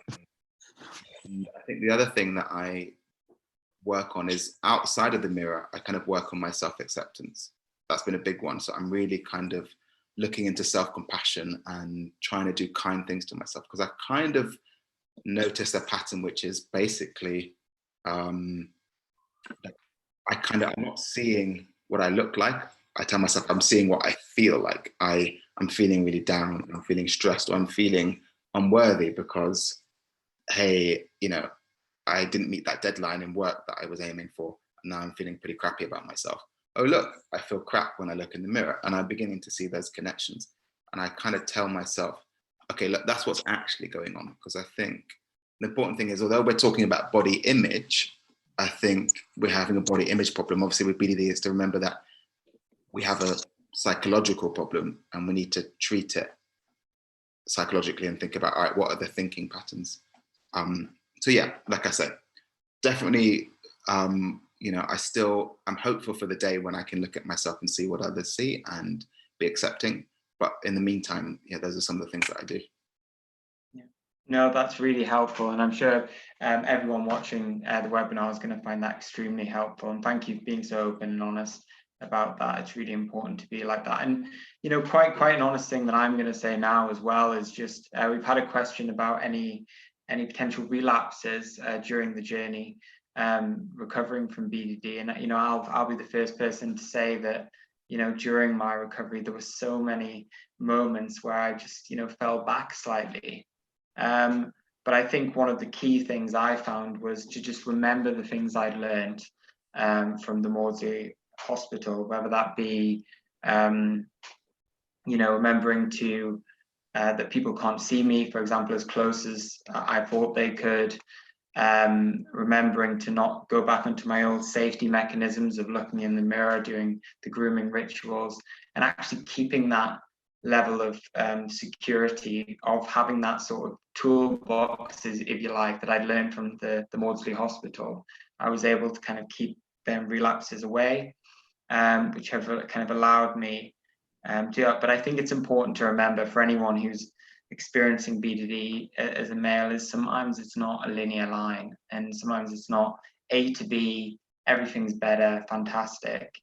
think the other thing that I work on is outside of the mirror, I kind of work on my self-acceptance. That's been a big one. So I'm really kind of looking into self-compassion and trying to do kind things to myself, because I've kind of noticed a pattern, which is basically, I'm not seeing what I look like. I tell myself I'm seeing what I feel like. I'm feeling really down, I'm feeling stressed, or I'm feeling unworthy because, hey, I didn't meet that deadline in work that I was aiming for. And now I'm feeling pretty crappy about myself. Oh, look, I feel crap when I look in the mirror. And I'm beginning to see those connections. And I kind of tell myself, okay, look, that's what's actually going on. Because I think the important thing is, although we're talking about body image, I think we're having a body image problem. Obviously with BDD is to remember that we have a psychological problem and we need to treat it psychologically and think about, all right, what are the thinking patterns? So yeah, like I said, definitely, I'm hopeful for the day when I can look at myself and see what others see and be accepting. But in the meantime, yeah, those are some of the things that I do. No, that's really helpful, and I'm sure everyone watching the webinar is going to find that extremely helpful. And thank you for being so open and honest about that. It's really important to be like that. And you know, quite an honest thing that I'm going to say now as well is just we've had a question about any potential relapses during the journey recovering from BDD, and you know, I'll be the first person to say that, you know, during my recovery there were so many moments where I just, you know, fell back slightly. But I think one of the key things I found was to just remember the things I'd learned from the Maudsley Hospital, whether that be, you know, remembering to that people can't see me, for example, as close as I thought they could, remembering to not go back into my old safety mechanisms of looking in the mirror, doing the grooming rituals, and actually keeping that level of security of having that sort of toolbox, if you like, that I'd learned from the Maudsley Hospital. I was able to kind of keep them relapses away, which have kind of allowed me to do that. But I think it's important to remember for anyone who's experiencing BDD as a male is sometimes it's not a linear line, and sometimes it's not A to B, everything's better, fantastic.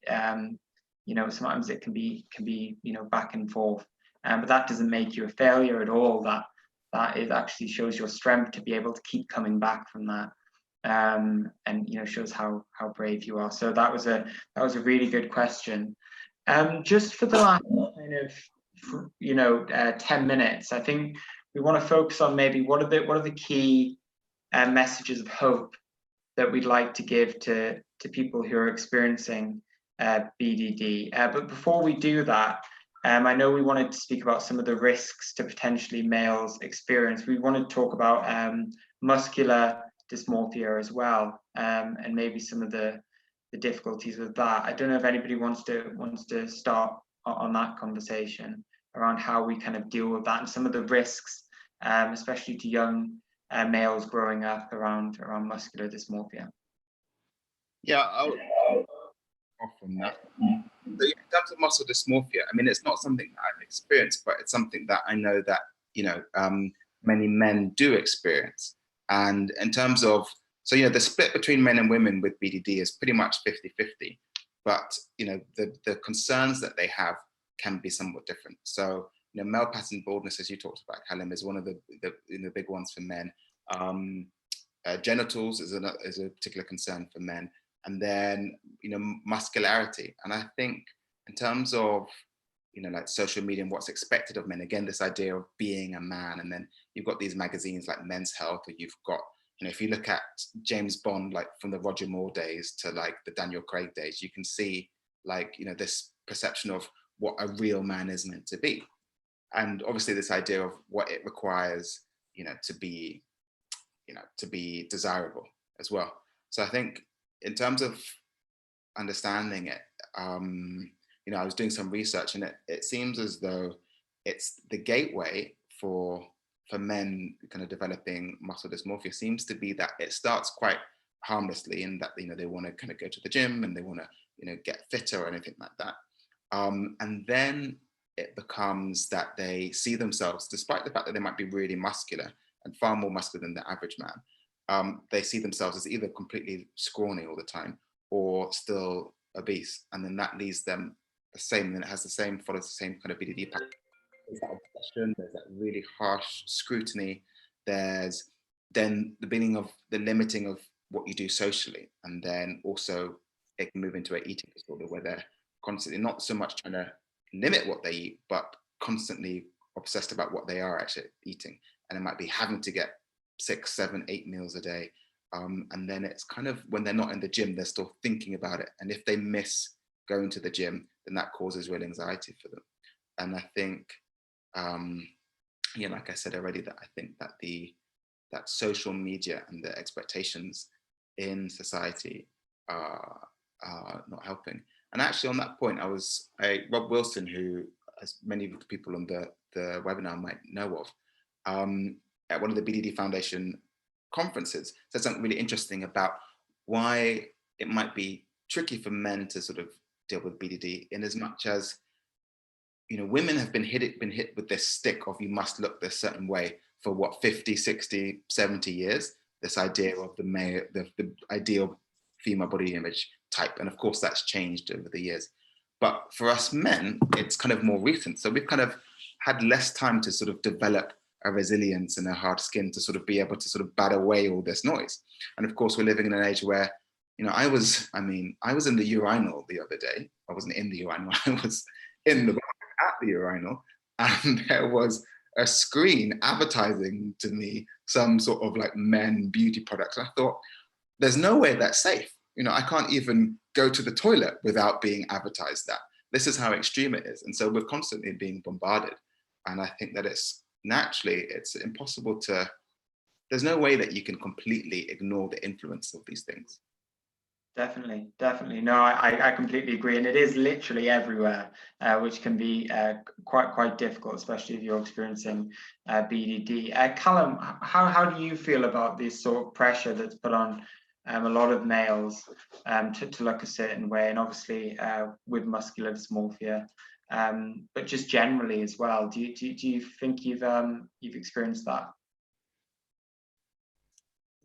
You know, sometimes it can be, you know, back and forth. But that doesn't make you a failure at all. That it actually shows your strength to be able to keep coming back from that, and you know, shows how brave you are. So that was a really good question. Just for the last kind of, you know, 10 minutes, I think we want to focus on maybe what are the key messages of hope that we'd like to give to people who are experiencing BDD. But before we do that, I know we wanted to speak about some of the risks to potentially males experience. We want to talk about muscular dysmorphia as well, and maybe some of the difficulties with that. I don't know if anybody wants to start on that conversation around how we kind of deal with that and some of the risks, especially to young males growing up around muscular dysmorphia. Yeah, I'll off from that. So in terms of muscle dysmorphia, I mean, it's not something that I've experienced, but it's something that I know that, you know, many men do experience. And in terms of, so, you know, the split between men and women with BDD is pretty much 50-50, but, you know, the concerns that they have can be somewhat different. So, you know, male pattern baldness, as you talked about, Callum, is one of the big ones for men. Genitals is a particular concern for men. And then, you know, muscularity. And I think in terms of, you know, like social media and what's expected of men, again, this idea of being a man, and then you've got these magazines like Men's Health, or you've got, you know, if you look at James Bond, like from the Roger Moore days to like the Daniel Craig days, you can see like, you know, this perception of what a real man is meant to be. And obviously this idea of what it requires, you know, to be desirable as well. So I think in terms of understanding it, you know, I was doing some research, and it seems as though it's the gateway for men kind of developing muscle dysmorphia seems to be that it starts quite harmlessly in that, you know, they want to kind of go to the gym and they want to, you know, get fitter or anything like that. And then it becomes that they see themselves, despite the fact that they might be really muscular and far more muscular than the average man, they see themselves as either completely scrawny all the time or still obese. And then that leaves them the same, and it has follows the same kind of BDD pattern. There's that obsession, there's that really harsh scrutiny, there's then the beginning of the limiting of what you do socially, and then also it can move into an eating disorder where they're constantly not so much trying to limit what they eat, but constantly obsessed about what they are actually eating. And it might be having to get 6, 7, 8 meals a day. And then it's kind of when they're not in the gym, they're still thinking about it. And if they miss going to the gym, then that causes real anxiety for them. And I think, like I said already, that I think that that social media and the expectations in society are not helping. And actually on that point, Rob Wilson, who, as many of the people on the webinar might know of, at one of the BDD Foundation conferences, said something really interesting about why it might be tricky for men to sort of deal with BDD, in as much as, you know, women have been hit with this stick of you must look this certain way for what, 50, 60, 70 years, this idea of the male, the ideal female body image type. And of course that's changed over the years. But for us men, it's kind of more recent. So we've kind of had less time to sort of develop a resilience and a hard skin to sort of be able to sort of bat away all this noise. And of course, we're living in an age where, you know, I was in the urinal the other day. I wasn't in the urinal, I was in the at the urinal, and there was a screen advertising to me some sort of like men beauty products. And I thought, there's no way that's safe. You know, I can't even go to the toilet without being advertised that. This is how extreme it is. And so we're constantly being bombarded. And I think that it's impossible to, there's no way that you can completely ignore the influence of these things. Definitely, definitely. No, I completely agree. And it is literally everywhere, which can be quite difficult, especially if you're experiencing BDD. Callum, how do you feel about this sort of pressure that's put on a lot of males to look a certain way, and obviously with muscular dysmorphia, but just generally as well? Do you think you've experienced that?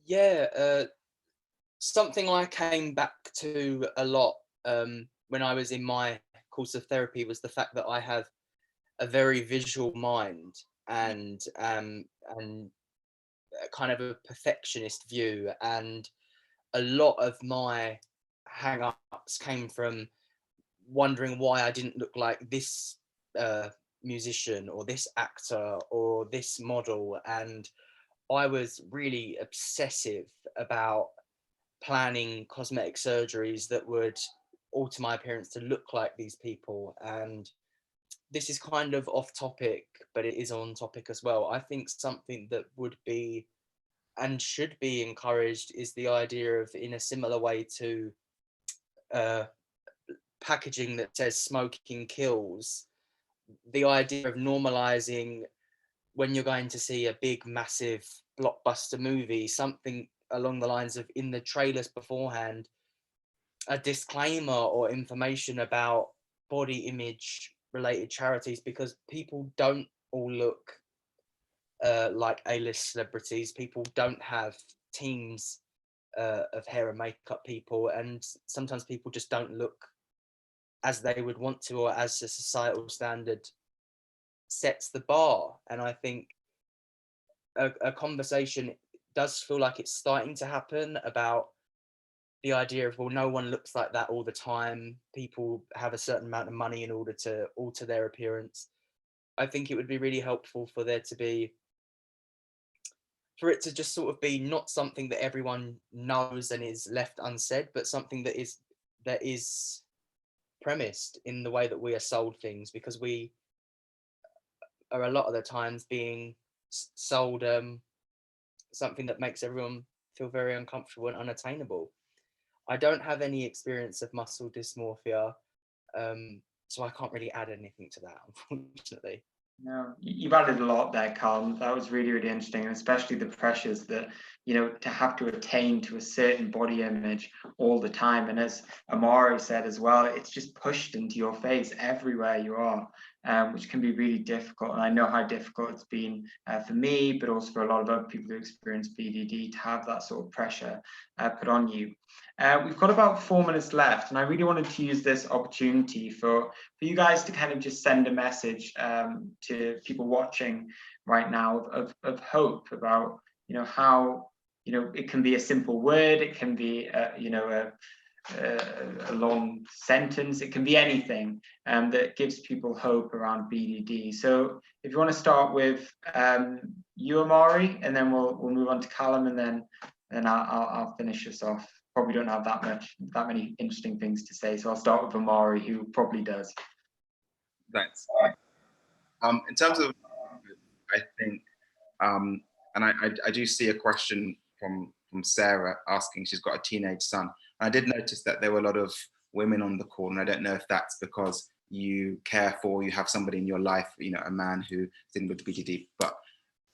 Yeah, something I came back to a lot when I was in my course of therapy was the fact that I have a very visual mind and kind of a perfectionist view, and a lot of my hang-ups came from wondering why I didn't look like this musician or this actor or this model, and I was really obsessive about planning cosmetic surgeries that would alter my appearance to look like these people. And this is kind of off topic, but it is on topic as well. I think something that would be and should be encouraged is the idea of, in a similar way to packaging that says smoking kills, the idea of normalizing when you're going to see a big, massive blockbuster movie, something along the lines of, in the trailers beforehand, a disclaimer or information about body image related charities, because people don't all look like A-list celebrities. People don't have teams of hair and makeup people, and sometimes people just don't look as they would want to, or as a societal standard sets the bar. And I think a conversation does feel like it's starting to happen about the idea of, well, no one looks like that all the time. People have a certain amount of money in order to alter their appearance. I think it would be really helpful for it to just sort of be not something that everyone knows and is left unsaid, but something that is premised in the way that we are sold things, because we are a lot of the times being sold something that makes everyone feel very uncomfortable and unattainable. I don't have any experience of muscle dysmorphia, so I can't really add anything to that, unfortunately. No, you've added a lot there, Callum. That was really, really interesting, and especially the pressures that, you know, to have to attain to a certain body image all the time. And as Amari said as well, it's just pushed into your face everywhere you are, which can be really difficult. And I know how difficult it's been for me, but also for a lot of other people who experience BDD, to have that sort of pressure put on you. We've got about 4 minutes left, and I really wanted to use this opportunity for you guys to kind of just send a message to people watching right now of hope about, you know, how, you know, it can be a simple word, it can be you know, a long sentence, it can be anything that gives people hope around BDD. So if you want to start with you, Amari, and then we'll move on to Callum, and then I'll finish us off. Probably don't have that many interesting things to say, so I'll start with Omari, who probably does. Thanks. In terms of, I think, and I do see a question from Sarah asking. She's got a teenage son. I did notice that there were a lot of women on the call, and I don't know if that's because you you have somebody in your life, you know, a man who's in with BDD. But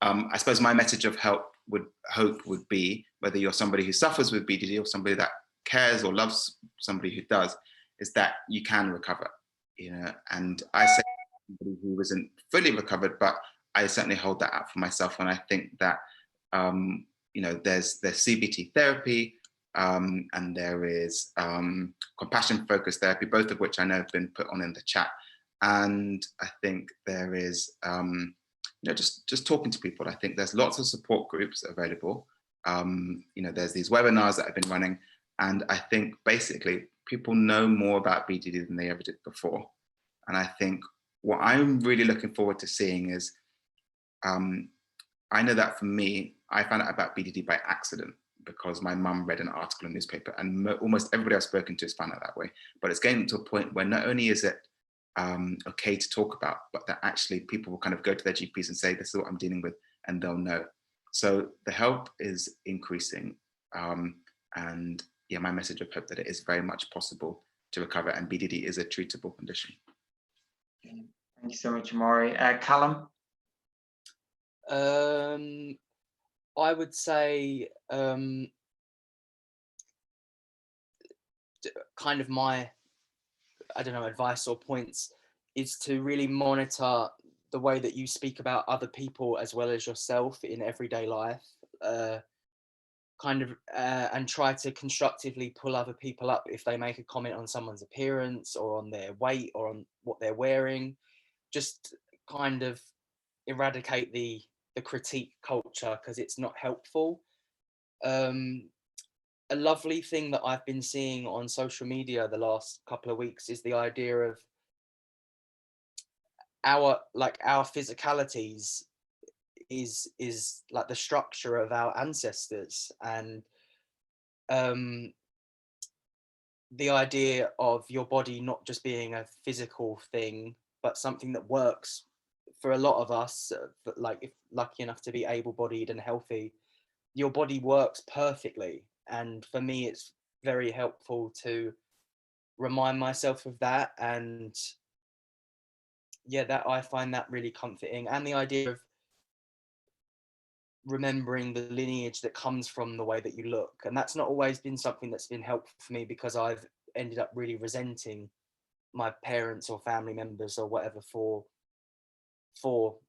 I suppose my message of hope would be, whether you're somebody who suffers with BDD or somebody that cares or loves somebody who does, is that you can recover, you know. And I say somebody who isn't fully recovered, but I certainly hold that out for myself. And I think that, you know, there's CBT therapy, and there is compassion-focused therapy, both of which I know have been put on in the chat. And I think there is, you know, just talking to people. I think there's lots of support groups available. You know, there's these webinars that I've been running, and I think basically people know more about BDD than they ever did before. And I think what I'm really looking forward to seeing is, I know that for me, I found out about BDD by accident because my mum read an article in the newspaper, and almost everybody I've spoken to has found out that way. But it's getting to a point where not only is it okay to talk about, but that actually people will kind of go to their GPs and say, this is what I'm dealing with, and they'll know. So the help is increasing. And yeah, my message of hope that it is very much possible to recover, and BDD is a treatable condition. Thank you so much, Amari. Callum? I would say kind of my, I don't know, advice or points is to really monitor the way that you speak about other people as well as yourself in everyday life, and try to constructively pull other people up if they make a comment on someone's appearance or on their weight or on what they're wearing. Just kind of eradicate the critique culture, because it's not helpful. A lovely thing that I've been seeing on social media the last couple of weeks is the idea of our physicalities is like the structure of our ancestors, and the idea of your body not just being a physical thing, but something that works for a lot of us, like if lucky enough to be able-bodied and healthy, your body works perfectly. And for me, it's very helpful to remind myself of that. And yeah, that I find that really comforting. And the idea of remembering the lineage that comes from the way that you look. And that's not always been something that's been helpful for me, because I've ended up really resenting my parents or family members or whatever for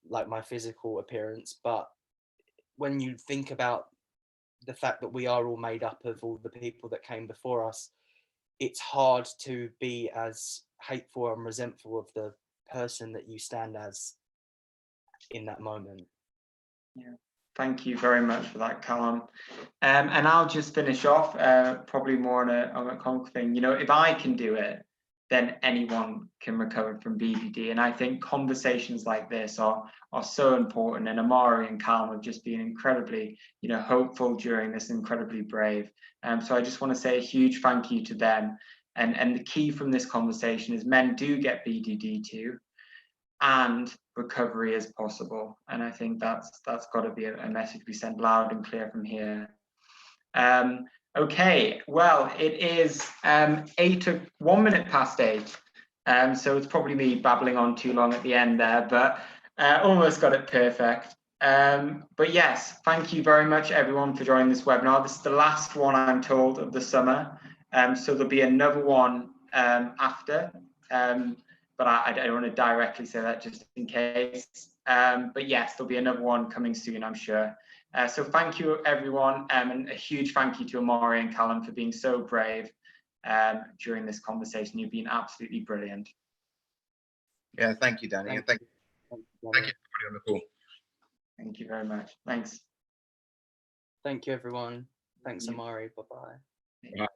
like my physical appearance. But when you think about the fact that we are all made up of all the people that came before us, it's hard to be as hateful and resentful of the person that you stand as in that moment. Yeah, thank you very much for that, Callum. And I'll just finish off, probably more on a comic thing. You know, if I can do it, then anyone can recover from BDD. And I think conversations like this are so important. And Amari and Callum have just been incredibly, you know, hopeful during this, incredibly brave. So I just want to say a huge thank you to them. And the key from this conversation is men do get BDD too, and recovery is possible. And I think that's got to be a message we send loud and clear from here. Okay, well, it is 1 minute past 8. So it's probably me babbling on too long at the end there, but almost got it perfect. But yes, thank you very much, everyone, for joining this webinar. This is the last one, I'm told, of the summer. So there'll be another one after. But I don't want to directly say that, just in case. But yes, there'll be another one coming soon, I'm sure. So thank you, everyone, and a huge thank you to Omari and Callum for being so brave during this conversation. You've been absolutely brilliant. Yeah, thank you, Danny. And thank you everybody on the call. Thank you very much. Thanks. Thank you, everyone. Thanks, Amari. Bye-bye. Bye.